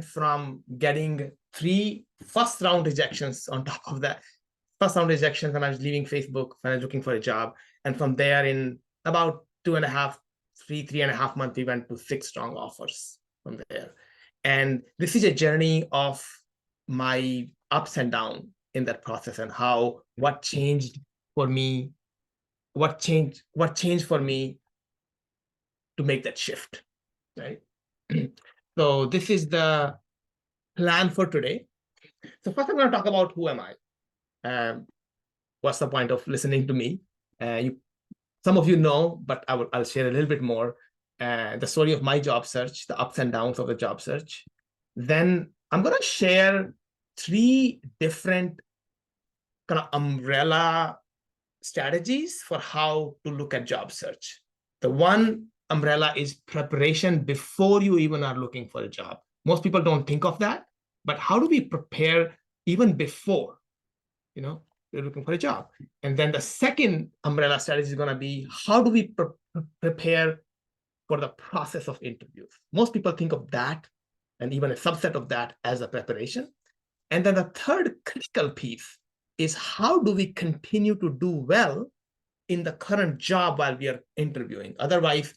from getting 3 first-round rejections on top of that. First-round rejections when I was leaving Facebook, when I was looking for a job. And from there, in about 3.5 months, we went to 6 strong offers from there. And this is a journey of my ups and downs in that process, and what changed for me, what changed for me to make that shift, right? So this is the plan for today. So first, I'm going to talk about who am I. What's the point of listening to me? Some of you know, but I'll share a little bit more. The story of my job search, the ups and downs of the job search. Then I'm going to share 3 different kind of umbrella strategies for how to look at job search. The one umbrella is preparation before you even are looking for a job. Most people don't think of that, but how do we prepare even before, you're looking for a job? And then the second umbrella strategy is going to be, how do we prepare for the process of interviews? Most people think of that and even a subset of that as a preparation. And then the third critical piece is, how do we continue to do well in the current job while we are interviewing? Otherwise,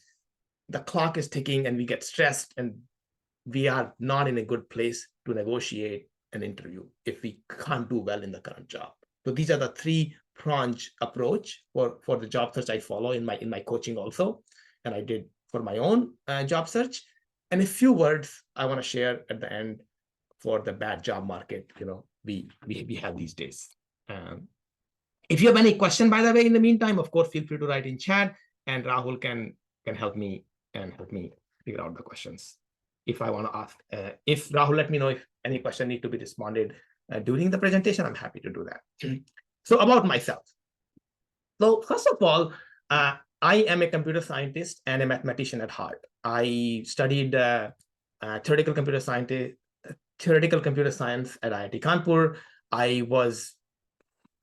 the clock is ticking and we get stressed and we are not in a good place to negotiate an interview if we can't do well in the current job. So these are the 3-pronged approach for the job search I follow in my coaching also, and I did for my own job search. And a few words I want to share at the end for the bad job market we have these days. If you have any question, by the way, in the meantime, of course, feel free to write in chat, and Rahul can help me figure out the questions if I want to ask. If Rahul, let me know if any question need to be responded during the presentation. I'm happy to do that. So about myself. So first of all, I am a computer scientist and a mathematician at heart. I studied theoretical computer science at IIT Kanpur. I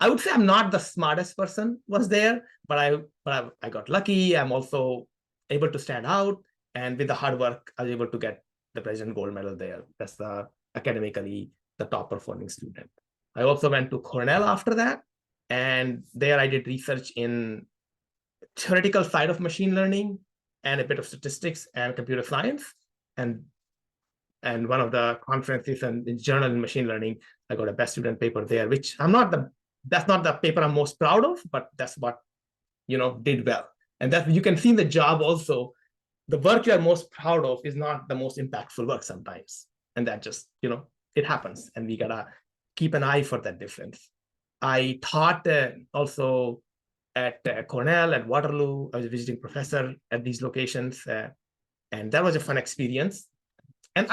would say I'm not the smartest person was there, but I got lucky. I'm also able to stand out, and with the hard work, I was able to get the President Gold Medal there. That's the academically the top performing student. I also went to Cornell after that, and there I did research in theoretical side of machine learning and a bit of statistics and computer science. And one of the conferences and in journal in machine learning, I got a best student paper there, which that's not the paper I'm most proud of, but that's what did well. And that you can see in the job also, the work you are most proud of is not the most impactful work sometimes. And that just, it happens, and we gotta keep an eye for that difference. I taught also at Cornell, at Waterloo. I was a visiting professor at these locations, and that was a fun experience. And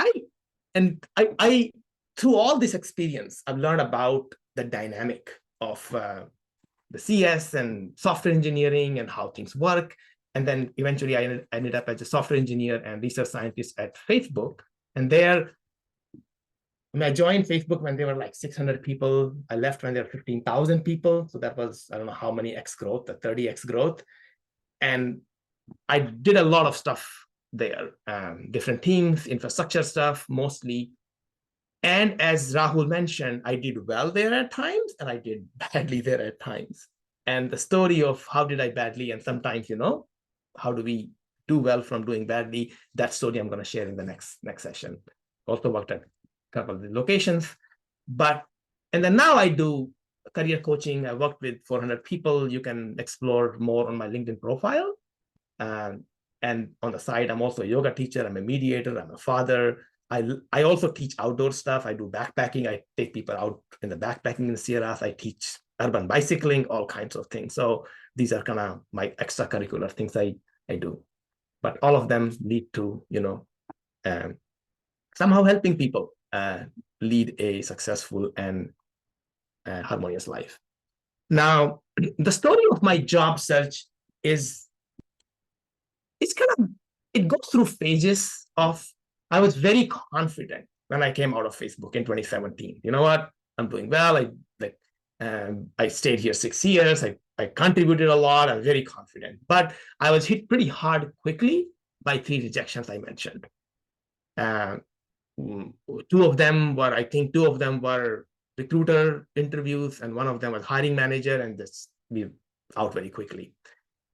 I through all this experience, I've learned about the dynamic of the CS and software engineering and how things work. And then eventually I ended up as a software engineer and research scientist at Facebook. And there, I joined Facebook when they were like 600 people. I left when there were 15,000 people. So that was, I don't know how many X growth, the 30X growth. And I did a lot of stuff there, different teams, infrastructure stuff mostly. And as Rahul mentioned, I did well there at times, and I did badly there at times. And the story of how did I badly, and sometimes, how do we do well from doing badly, that story I'm going to share in the next session. Also worked at a couple of the locations. And then now I do career coaching. I worked with 400 people. You can explore more on my LinkedIn profile. And on the side, I'm also a yoga teacher. I'm a mediator. I'm a father. I also teach outdoor stuff. I do backpacking. I take people out in the backpacking in the Sierras. I teach urban bicycling, all kinds of things. So these are kind of my extracurricular things I do. But all of them lead to, somehow helping people lead a successful and harmonious life. Now, the story of my job search it goes through phases of, I was very confident when I came out of Facebook in 2017. You know what? I'm doing well. I stayed here 6 years. I contributed a lot. I'm very confident. But I was hit pretty hard quickly by 3 rejections I mentioned. Two of them were recruiter interviews, and one of them was hiring manager, and this we out very quickly.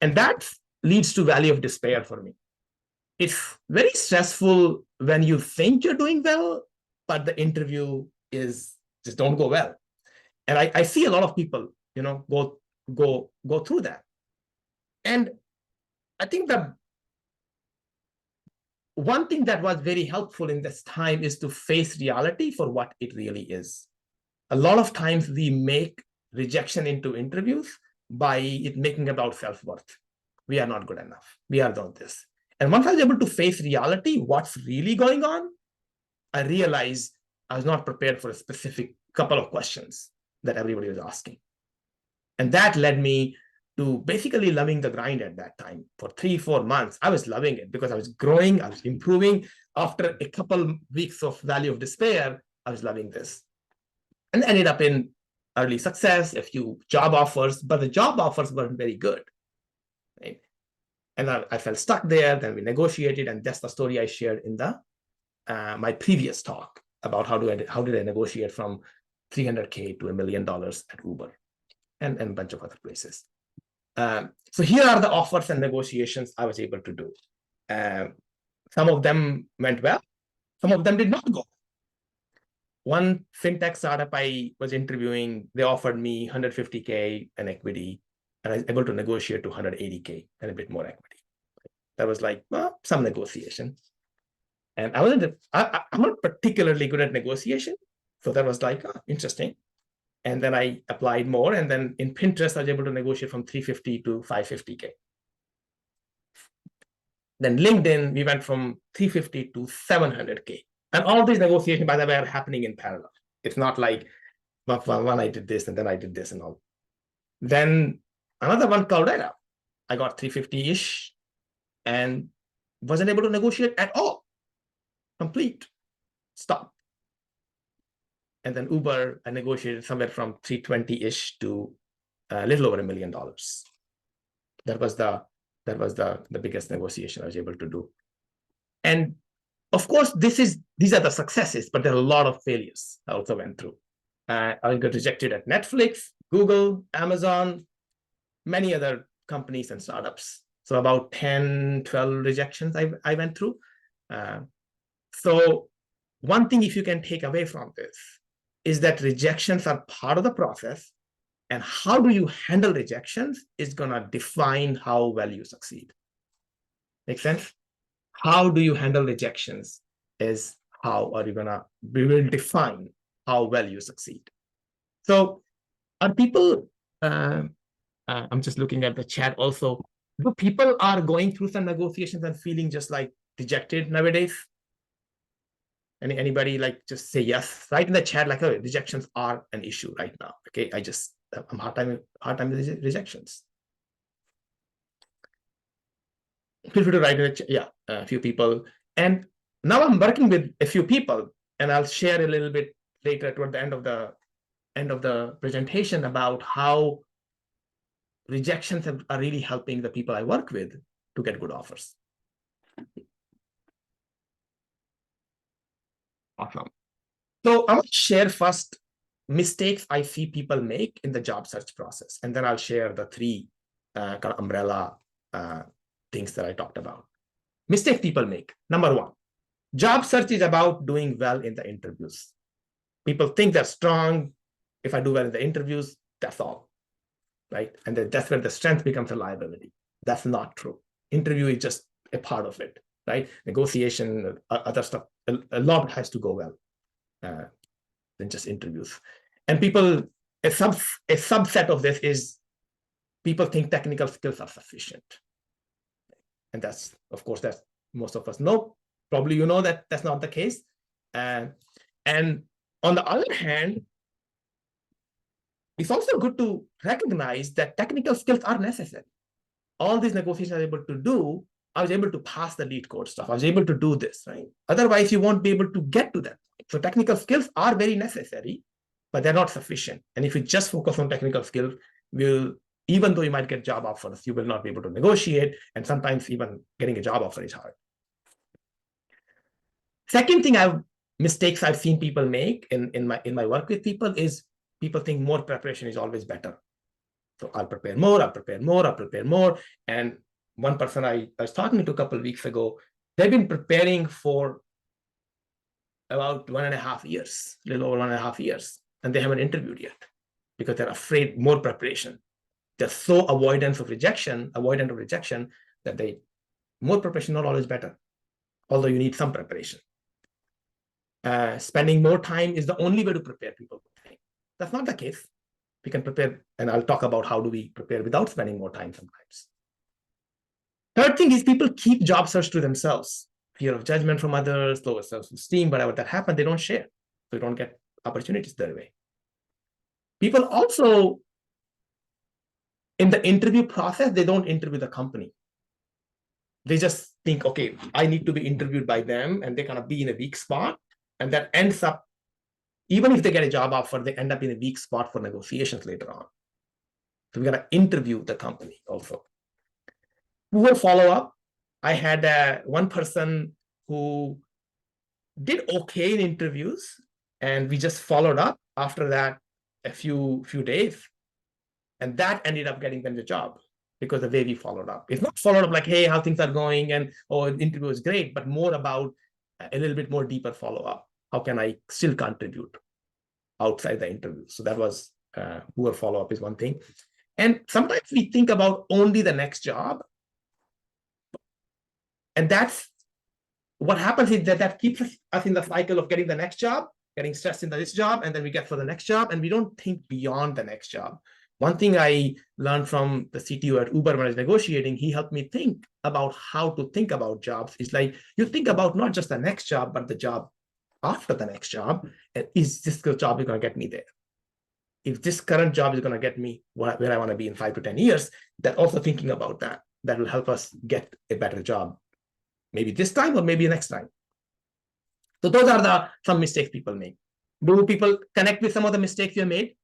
And that leads to valley of despair for me. It's very stressful when you think you're doing well, but the interview is just don't go well. And I see a lot of people, go through that. And I think that one thing that was very helpful in this time is to face reality for what it really is. A lot of times we make rejection into interviews by it making about self-worth. We are not good enough. We are not this. And once I was able to face reality, what's really going on, I realized I was not prepared for a specific couple of questions that everybody was asking. And that led me to basically loving the grind at that time. For 3-4 months, I was loving it because I was growing, I was improving. After a couple weeks of valley of despair, I was loving this. And ended up in early success, a few job offers, but the job offers weren't very good. Right? And I felt stuck there. Then we negotiated, and that's the story I shared in my previous talk about how did I negotiate from $300K to $1 million at Uber and a bunch of other places. So here are the offers and negotiations I was able to do. Some of them went well, some of them did not go. One fintech startup I was interviewing, they offered me $150K in equity, and I was able to negotiate to $180K and a bit more equity. That was like, well, some negotiation. And I'm not particularly good at negotiation. So that was like, interesting. And then I applied more. And then in Pinterest, I was able to negotiate from $350 to $550K. Then LinkedIn, we went from $350 to $700K. And all these negotiations, by the way, are happening in parallel. It's not like one I did this and then I did this and all. Then another one, Cloudera, I got 350-ish and wasn't able to negotiate at all. Complete. Stop. And then Uber, I negotiated somewhere from 320-ish to a little over $1 million. That was the biggest negotiation I was able to do. And of course, these are the successes, but there are a lot of failures I also went through. I got rejected at Netflix, Google, Amazon, many other companies and startups. So about 10, 12 rejections I went through. So one thing, if you can take away from this, is that rejections are part of the process, and how do you handle rejections is going to define how well you succeed. Make sense? How do you handle rejections is we will define how well you succeed. So are people, I'm just looking at the chat also, do people are going through some negotiations and feeling just like dejected nowadays? Anybody like just say yes, right in the chat, like, oh, rejections are an issue right now. Okay, I'm hard time with rejections. Feel free to write in the chat. Yeah, a few people. And now I'm working with a few people, and I'll share a little bit later toward the end of the presentation about how rejections are really helping the people I work with to get good offers. Awesome. So I want to share first mistakes I see people make in the job search process, and then I'll share the three kind of umbrella things that I talked about. Mistake people make. Number one, job search is about doing well in the interviews. People think they're strong. If I do well in the interviews, that's all, right? And that's where the strength becomes a liability. That's not true. Interview is just a part of it, right? Negotiation, other stuff, a lot has to go well than just interviews. And people, a subset of this is people think technical skills are sufficient. And that's, of course, that's most of us know. Probably you know that that's not the case. And on the other hand, it's also good to recognize that technical skills are necessary. All these negotiations I was able to do, I was able to pass the lead code stuff. I was able to do this, right? Otherwise, you won't be able to get to that. So technical skills are very necessary, but they're not sufficient. And if you just focus on technical skills, even though you might get job offers, you will not be able to negotiate. And sometimes even getting a job offer is hard. Second thing I mistakes I've seen people make in my work with people is people think more preparation is always better. So I'll prepare more, I'll prepare more, I'll prepare more. And one person I was talking to a couple of weeks ago, they've been preparing for about 1.5 years, a little over 1.5 years, and they haven't interviewed yet because they're afraid more preparation. They're so avoidant of rejection that more preparation not always better, although you need some preparation. Spending more time is the only way to prepare, people think. That's not the case. We can prepare, and I'll talk about how do we prepare without spending more time sometimes. Third thing is people keep job search to themselves. Fear of judgment from others, lower self-esteem, whatever that happens, they don't share. So you don't get opportunities that way. People also, in the interview process, they don't interview the company. They just think, okay, I need to be interviewed by them, and they kind of be in a weak spot. And that ends up, even if they get a job offer, they end up in a weak spot for negotiations later on. So we got to interview the company also. Poor follow-up. I had one person who did okay in interviews, and we just followed up after that a few days. And that ended up getting them the job because the way we followed up. It's not followed up like, hey, how things are going, and oh, the interview is great, but more about a little bit more deeper follow-up. How can I still contribute outside the interview? So that was poor follow-up is one thing. And sometimes we think about only the next job. And that's what happens is that keeps us in the cycle of getting the next job, getting stressed into this job, and then we get for the next job, and we don't think beyond the next job. One thing I learned from the CTO at Uber when I was negotiating, he helped me think about how to think about jobs. It's like you think about not just the next job, but the job after the next job. And is this job going to get me there? If this current job is going to get me where I want to be in 5 to 10 years, that also thinking about that will help us get a better job. Maybe this time or maybe next time. So those are some mistakes people make. Do people connect with some of the mistakes you made?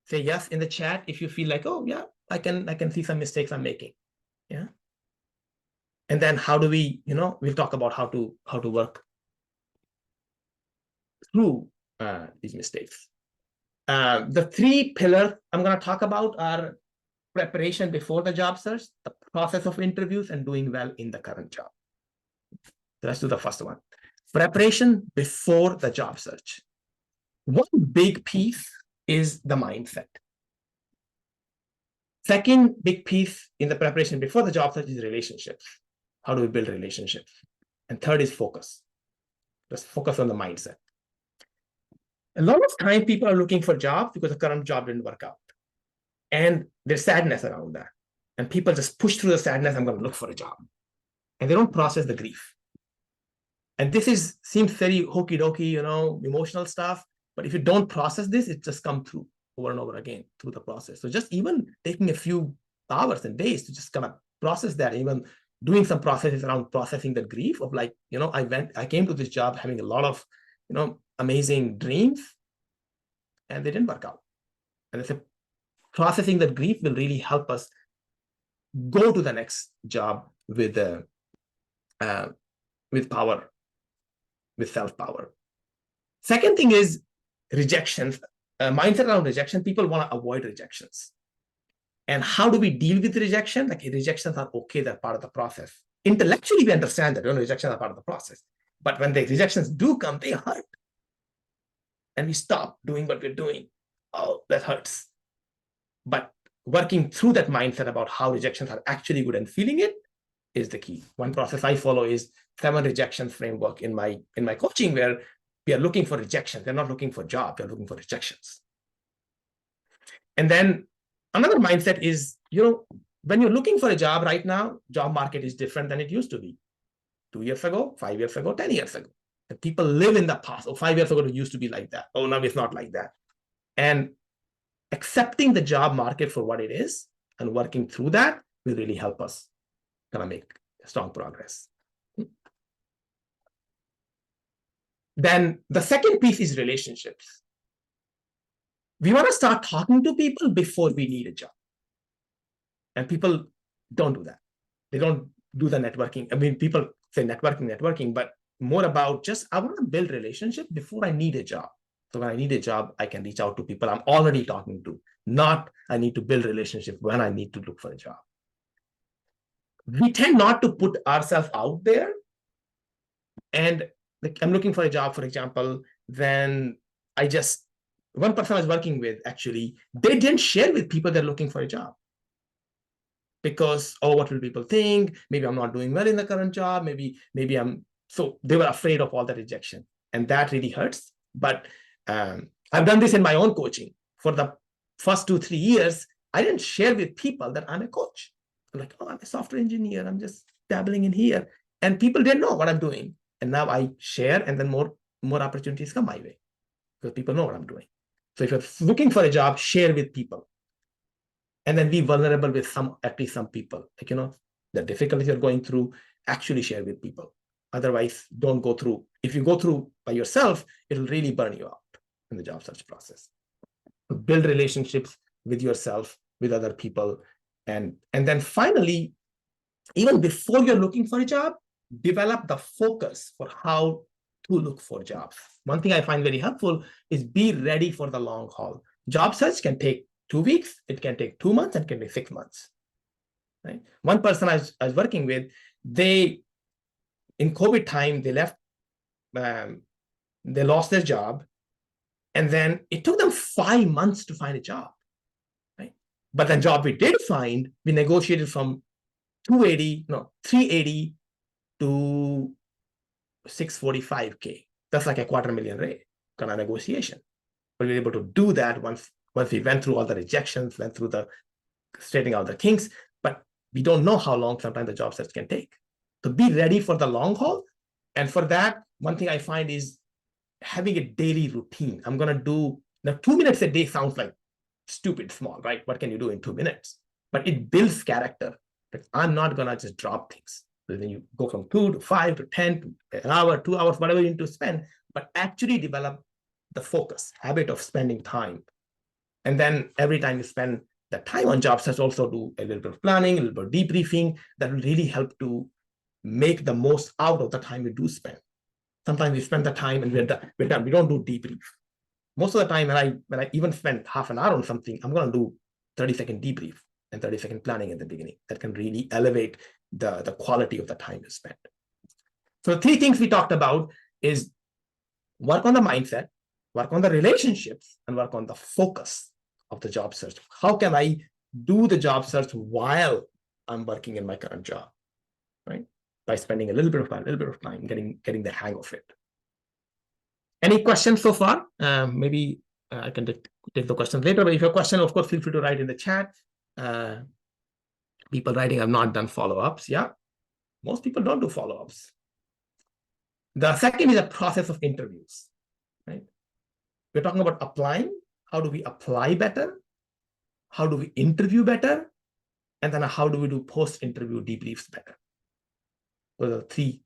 Say yes in the chat if you feel like, oh yeah, I can see some mistakes I'm making. Yeah. And then how do we, we'll talk about how to work through these mistakes. The 3 pillars I'm going to talk about are preparation before the job search, the process of interviews, and doing well in the current job. So let's do the first one. Preparation before the job search. One big piece is the mindset. Second big piece in the preparation before the job search is relationships. How do we build relationships? And third is focus. Just focus on the mindset. A lot of time people are looking for jobs because the current job didn't work out. And there's sadness around that. And people just push through the sadness, I'm going to look for a job. And they don't process the grief. And this seems very hokey dokey, emotional stuff. But if you don't process this, it just comes through over and over again through the process. So just even taking a few hours and days to just kind of process that, even doing some processes around processing the grief of like, I came to this job having a lot of, amazing dreams, and they didn't work out. And I said, processing that grief will really help us go to the next job with power, with self-power. Second thing is rejections. Mindset around rejection. People want to avoid rejections. And how do we deal with rejection? Like rejections are okay, they're part of the process. Intellectually, we understand that rejections are part of the process. But when the rejections do come, they hurt. And we stop doing what we're doing. Oh, that hurts. But working through that mindset about how rejections are actually good and feeling it is the key. One process I follow is 7 rejections framework in my coaching, where we are looking for rejections. They're not looking for jobs, they're looking for rejections. And then another mindset is, when you're looking for a job right now, job market is different than it used to be 2 years ago, 5 years ago, 10 years ago. And people live in the past. Oh, 5 years ago, it used to be like that. Oh, now it's not like that. And accepting the job market for what it is and working through that will really help us kind of make strong progress. Then the second piece is relationships. We want to start talking to people before we need a job. And people don't do that. They don't do the networking. I mean, people say networking, but more about just, I want to build relationship before I need a job. So when I need a job, I can reach out to people I'm already talking to, not I need to build relationship when I need to look for a job. We tend not to put ourselves out there. And like, I'm looking for a job, for example, then one person I was working with, actually, they didn't share with people they're looking for a job. Because, oh, what will people think? Maybe I'm not doing well in the current job. Maybe so they were afraid of all the rejection. And that really hurts. But I've done this in my own coaching. For the first 2-3 years, I didn't share with people that I'm a coach. I'm like, oh, I'm a software engineer. I'm just dabbling in here. And people didn't know what I'm doing. And now I share, and then more opportunities come my way because people know what I'm doing. So if you're looking for a job, share with people. And then be vulnerable with at least some people. Like, the difficulties you're going through, actually share with people. Otherwise, don't go through. If you go through by yourself, it'll really burn you out in the job search process. So build relationships with yourself, with other people. And then finally, even before you're looking for a job, develop the focus for how to look for jobs. One thing I find very helpful is be ready for the long haul. Job search can take 2 weeks, it can take 2 months, and can take 6 months. Right? One person I was working with, in COVID time, they left, they lost their job, and then it took them 5 months to find a job. Right? But the job we did find, we negotiated from 380 to 645K. That's like a $250,000 rate kind of negotiation. But we were able to do that once we went through all the rejections, went through the straightening out the kinks, but we don't know how long sometimes the job search can take. So be ready for the long haul. And for that, one thing I find is having a daily routine. I'm going to do, now 2 minutes a day sounds like stupid small, right? What can you do in 2 minutes? But it builds character. Like, I'm not going to just drop things. So then you go from 2 to 5 to 10 to an hour, 2 hours, whatever you need to spend, but actually develop the focus, habit of spending time. And then every time you spend the time on job search, also do a little bit of planning, a little bit of debriefing. That will really help to make the most out of the time you do spend. Sometimes we spend the time and we're done. We don't do debrief. Most of the time, when I even spend half an hour on something, I'm going to do 30-second debrief and 30-second planning at the beginning. That can really elevate the quality of the time you spend. So 3 things we talked about is work on the mindset, work on the relationships, and work on the focus of the job search. How can I do the job search while I'm working in my current job, right? By spending a little bit of time getting the hang of it. Any questions so far? Maybe I can take the questions later, but if you have a question, of course, feel free to write in the chat. People writing, I've not done follow-ups. Yeah, most people don't do follow-ups. The second is a process of interviews, right? We're talking about applying. How do we apply better? How do we interview better? And then how do we do post-interview debriefs better? Those are 3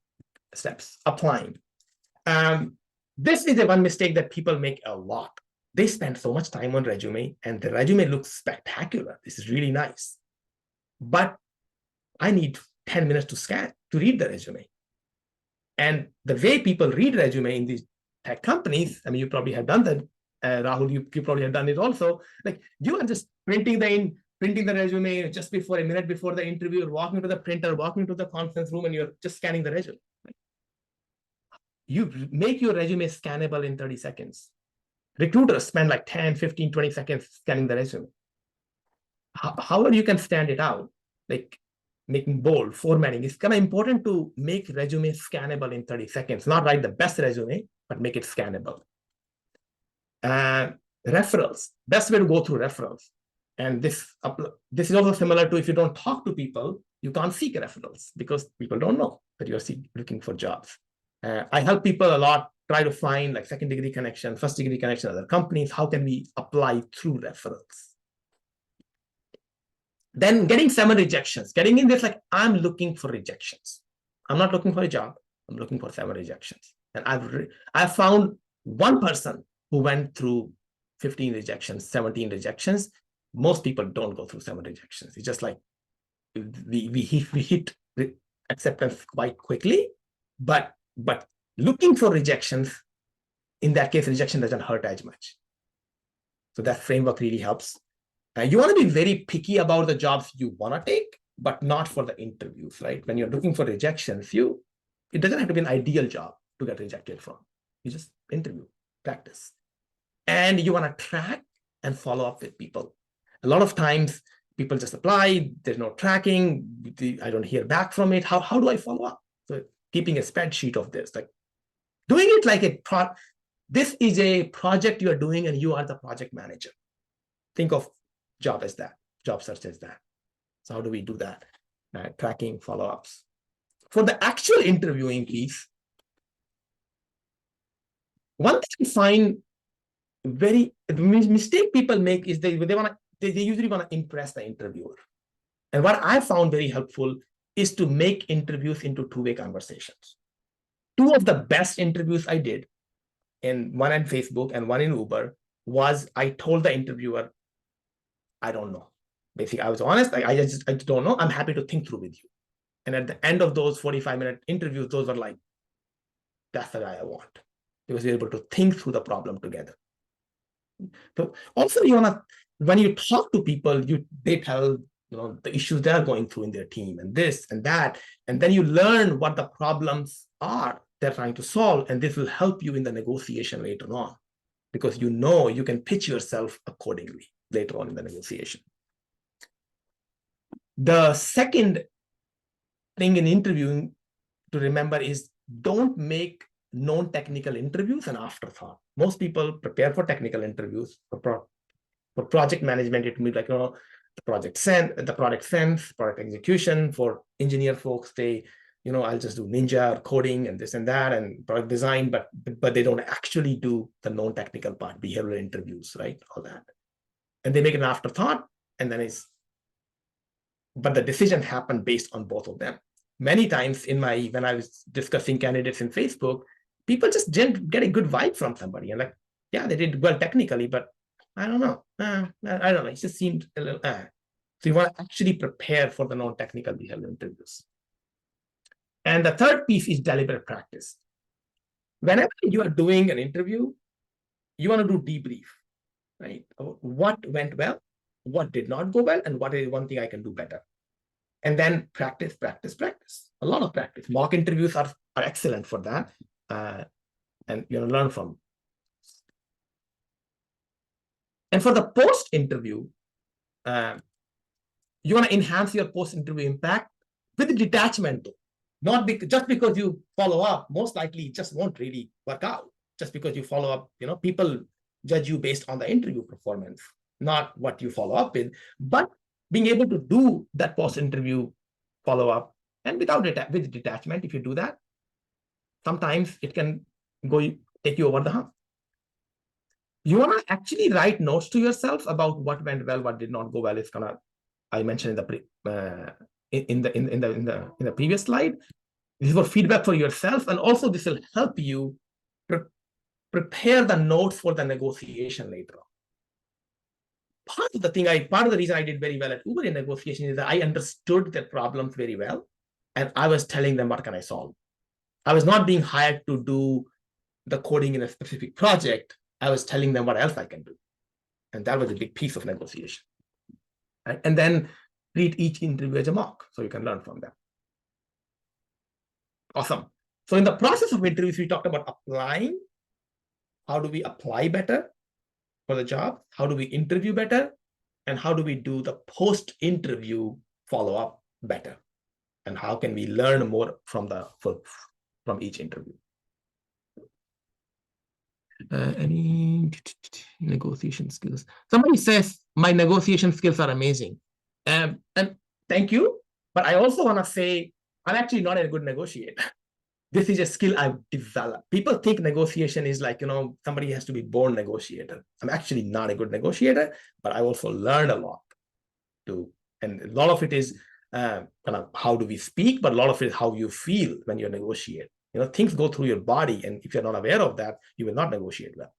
steps. Applying. This is the one mistake that people make a lot. They spend so much time on resume, and the resume looks spectacular. This is really nice. But I need 10 minutes to read the resume. And the way people read resume in these tech companies, I mean, you probably have done that, Rahul, you probably have done it also. Like, you are just printing the resume just a minute before the interview, or walking to the printer, walking to the conference room, and you're just scanning the resume. Right? You make your resume scannable in 30 seconds. Recruiters spend like 10, 15, 20 seconds scanning the resume. However you can stand it out, like making bold, formatting, it's kind of important to make resume scannable in 30 seconds. Not write the best resume, but make it scannable. Referrals, best way to go through referrals. And this is also similar to, if you don't talk to people, you can't seek referrals because people don't know that you're looking for jobs. I help people a lot try to find like second-degree connection, first-degree connection, other companies. How can we apply through referrals? Then getting 7 rejections. Getting in this, like, I'm looking for rejections. I'm not looking for a job. I'm looking for 7 rejections. And I've found one person who went through 15 rejections, 17 rejections. Most people don't go through 7 rejections. It's just like we hit acceptance quite quickly, But looking for rejections, in that case, rejection doesn't hurt as much. So that framework really helps. You want to be very picky about the jobs you want to take, but not for the interviews, right? When you're looking for rejections, it doesn't have to be an ideal job to get rejected from. You just interview, practice. And you want to track and follow up with people. A lot of times people just apply, there's no tracking, I don't hear back from it. How do I follow up? So keeping a spreadsheet of this, like doing it like this is a project you are doing and you are the project manager. Think of job as that, job search as that. So how do we do that? Tracking, follow-ups. For the actual interviewing piece, one thing I find the mistake people make is they usually want to impress the interviewer. And what I found very helpful is to make interviews into two-way conversations. Two of the best interviews I did, one on Facebook and one in Uber, was I told the interviewer, I don't know. Basically, I was honest. I don't know. I'm happy to think through with you. And at the end of those 45-minute interviews, those were like, that's the guy I want. Because you're able to think through the problem together. So also, when you talk to people, they tell the issues they're going through in their team and this and that, and then you learn what the problems are they're trying to solve, and this will help you in the negotiation later on, because you can pitch yourself accordingly later on in the negotiation. The second thing in interviewing to remember is don't make non-technical interviews an afterthought. Most people prepare for technical interviews. For project management, it means like the product sense, product execution. For engineer folks, I'll just do Ninja or coding and this and that and product design, but they don't actually do the non-technical part, behavioral interviews, right? All that. And they make it an afterthought, and then but the decision happened based on both of them. Many times when I was discussing candidates in Facebook, people just didn't get a good vibe from somebody. And like, yeah, they did well technically, but I don't know. I don't know. It just seemed a little. So you want to actually prepare for the non-technical behavioral interviews. And the third piece is deliberate practice. Whenever you are doing an interview, you want to do debrief, right? What went well, what did not go well, and what is one thing I can do better. And then practice. A lot of practice. Mock interviews are excellent for that. And learn from. And for the post-interview, you want to enhance your post-interview impact with detachment, though. Not just because you follow up, most likely it just won't really work out. Just because you follow up, people judge you based on the interview performance, not what you follow up with. But being able to do that post-interview follow-up and with detachment, if you do that, sometimes it can take you over the hump. You want to actually write notes to yourself about what went well, what did not go well. It's I mentioned in the previous slide. This is for feedback for yourself, and also this will help you prepare the notes for the negotiation later on. Part of the reason I did very well at Uber in negotiation is that I understood their problems very well, and I was telling them what can I solve. I was not being hired to do the coding in a specific project. I was telling them what else I can do, and that was a big piece of negotiation. Right? And then treat each interview as a mock, so you can learn from them. Awesome. So in the process of interviews, we talked about applying. How do we apply better for the job? How do we interview better? And how do we do the post-interview follow-up better? And how can we learn more from each interview? Any negotiation skills? Somebody says my negotiation skills are amazing. And thank you. But I also want to say I'm actually not a good negotiator. This is a skill I've developed. People think negotiation is like, somebody has to be born negotiator. I'm actually not a good negotiator, but I also learned a lot too. And a lot of it is kind of how do we speak, but a lot of it is how you feel when you negotiate. Things go through your body, and if you're not aware of that, you will not negotiate well.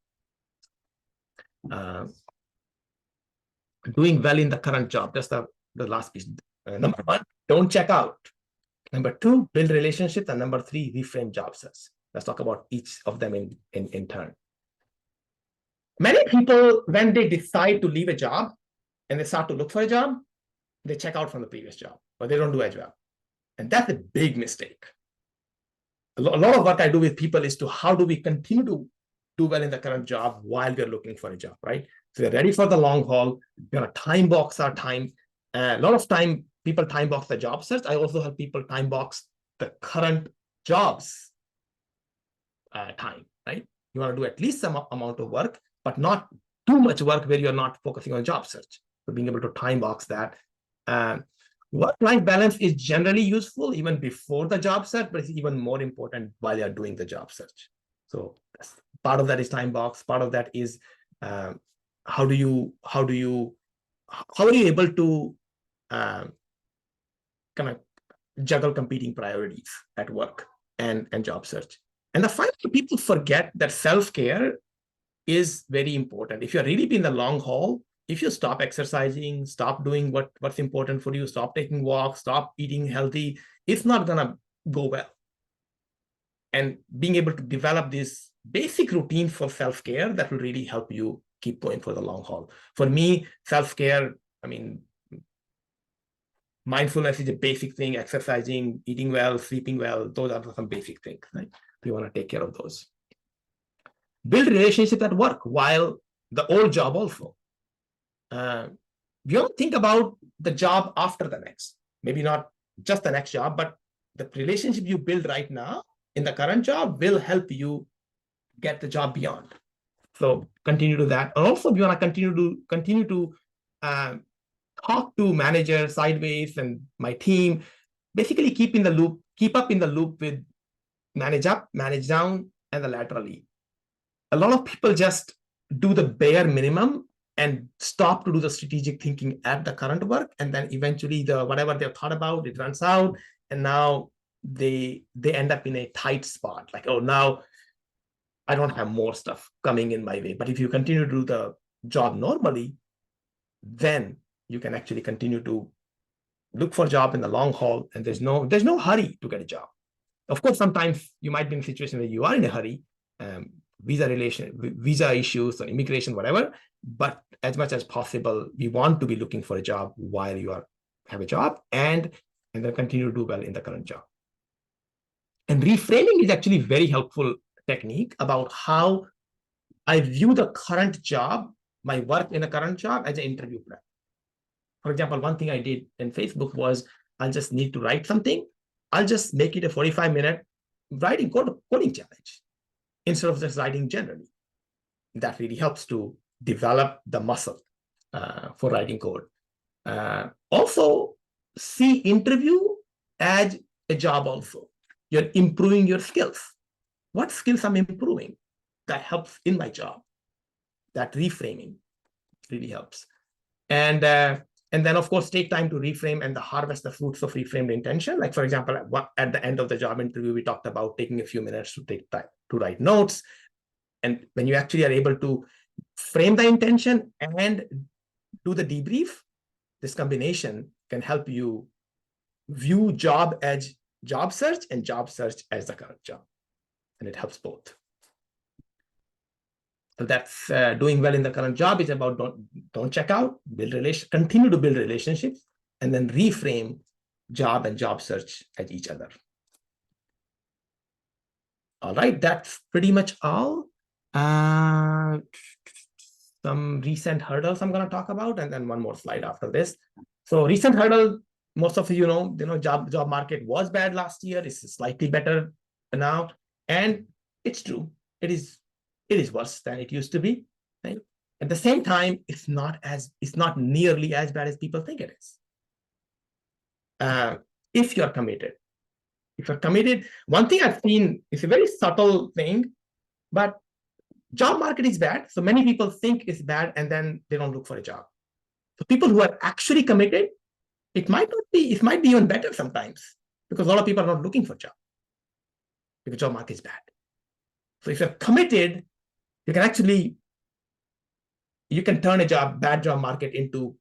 Doing well in the current job. That's the last piece. Number one, don't check out. Number two, build relationships. And number three, reframe job search. Let's talk about each of them in turn. Many people, when they decide to leave a job and they start to look for a job, they check out from the previous job, or they don't do as well. And that's a big mistake. A lot of work I do with people is to how do we continue to do well in the current job while we're looking for a job, right? So we're ready for the long haul. We're going to time box our time. A lot of time, people time box the job search. I also help people time box the current jobs time, right? You want to do at least some amount of work, but not too much work where you're not focusing on job search. So being able to time box that. Work-life balance is generally useful even before the job search, but it's even more important while you're doing the job search. So part of that is time box. Part of that is how are you able to kind of juggle competing priorities at work and job search. And the final, people forget that self-care is very important. If you're really in the long haul, if you stop exercising, stop doing what's important for you, stop taking walks, stop eating healthy, it's not gonna go well. And being able to develop this basic routine for self-care, that will really help you keep going for the long haul. For me, self-care, I mean, mindfulness is a basic thing, exercising, eating well, sleeping well, those are some basic things, right? You want to take care of those. Build relationships at work while the old job also. You don't think about the job after the next, maybe not just the next job, but the relationship you build right now in the current job will help you get the job beyond. So continue to that. And also, you want to continue to talk to managers sideways and my team, basically keep up in the loop with manage up, manage down, and the laterally. A lot of people just do the bare minimum and stop to do the strategic thinking at the current work, and then eventually the whatever they've thought about, it runs out, and now they end up in a tight spot. Like, oh, now I don't have more stuff coming in my way. But if you continue to do the job normally, then you can actually continue to look for a job in the long haul, and there's no hurry to get a job. Of course, sometimes you might be in a situation where you are in a hurry, visa issues or immigration, whatever. But as much as possible, we want to be looking for a job while you have a job, and then continue to do well in the current job. And reframing is actually a very helpful technique about how I view the current job, my work in the current job, as an interview prep. For example, one thing I did in Facebook was I'll just need to write something. I'll just make it a 45-minute coding challenge instead of just writing generally. That really helps to develop the muscle for writing code. Also, see interview as a job also. You're improving your skills. What skills I'm improving? That helps in my job. That reframing really helps. And then, of course, take time to reframe and harvest the fruits of reframed intention. Like, for example, at the end of the job interview, we talked about taking a few minutes to take time to write notes. And when you actually are able to frame the intention and do the debrief, this combination can help you view job as job search and job search as the current job. And it helps both. So that's doing well in the current job. It's about don't check out, continue to build relationships, and then reframe job and job search as each other. All right, that's pretty much all. Some recent hurdles I'm going to talk about, and then one more slide after this. So recent hurdle, most of you know, job market was bad last year. It's slightly better now, and it's true. It is worse than it used to be. Right? At the same time, it's not nearly as bad as people think it is. If you're committed. One thing I've seen is a very subtle thing, but job market is bad. So many people think it's bad and then they don't look for a job. So people who are actually committed, it might be even better sometimes, because a lot of people are not looking for a job because job market is bad. So if you're committed, you can turn a bad job market into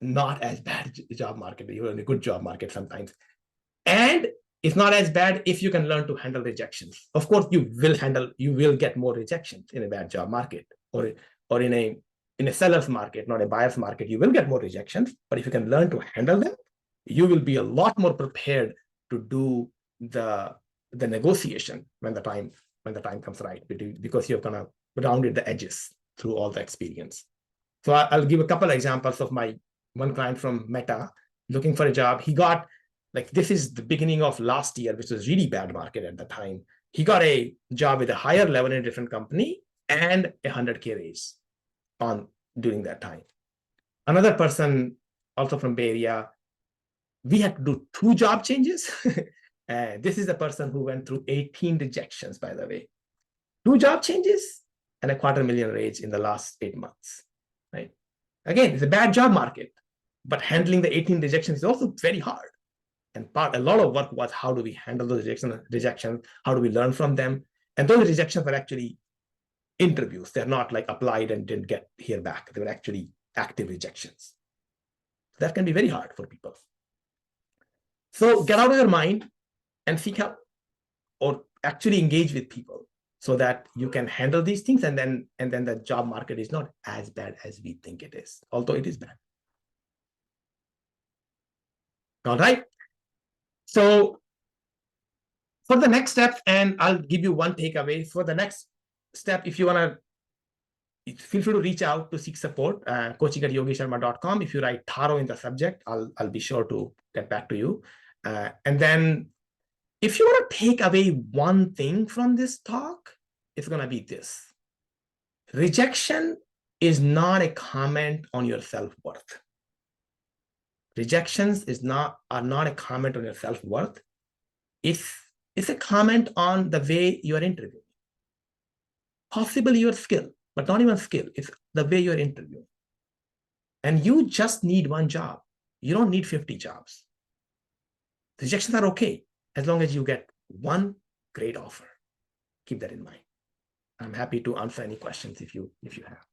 not as bad job market, even a good job market sometimes. And it's not as bad if you can learn to handle rejections. Of course, you will get more rejections in a bad job market, or in a seller's market, not a buyer's market. You will get more rejections, but if you can learn to handle them, you will be a lot more prepared to do the negotiation when the time comes right, because you're gonna rounded the edges through all the experience. So I'll give a couple of examples of my one client from Meta looking for a job. He got, like, this is the beginning of last year, which was really bad market at the time. He got a job with a higher level in a different company and a 100K raise during that time. Another person, also from Bay Area, we had to do 2 job changes. This is the person who went through 18 rejections, by the way. 2 job changes and a $250,000 raise in the last 8 months, right? Again, it's a bad job market, but handling the 18 rejections is also very hard. And a lot of work was, how do we handle those rejections? How do we learn from them? And those rejections were actually interviews. They're not like applied and didn't get here back. They were actually active rejections. That can be very hard for people. So get out of your mind and seek help, or actually engage with people so that you can handle these things. And then the job market is not as bad as we think it is, although it is bad. All right. So for the next step, and I'll give you one takeaway for the next step, if you want to, feel free to reach out to seek support, coaching@yogisharma.com. If you write Taro in the subject, I'll be sure to get back to you. And then if you want to take away one thing from this talk, it's going to be this. Rejection is not a comment on your self-worth. Rejections are not a comment on your self-worth. It's a comment on the way you are interviewing. Possibly your skill, but not even skill. It's the way you're interviewing. And you just need one job. You don't need 50 jobs. Rejections are okay as long as you get one great offer. Keep that in mind. I'm happy to answer any questions if you have.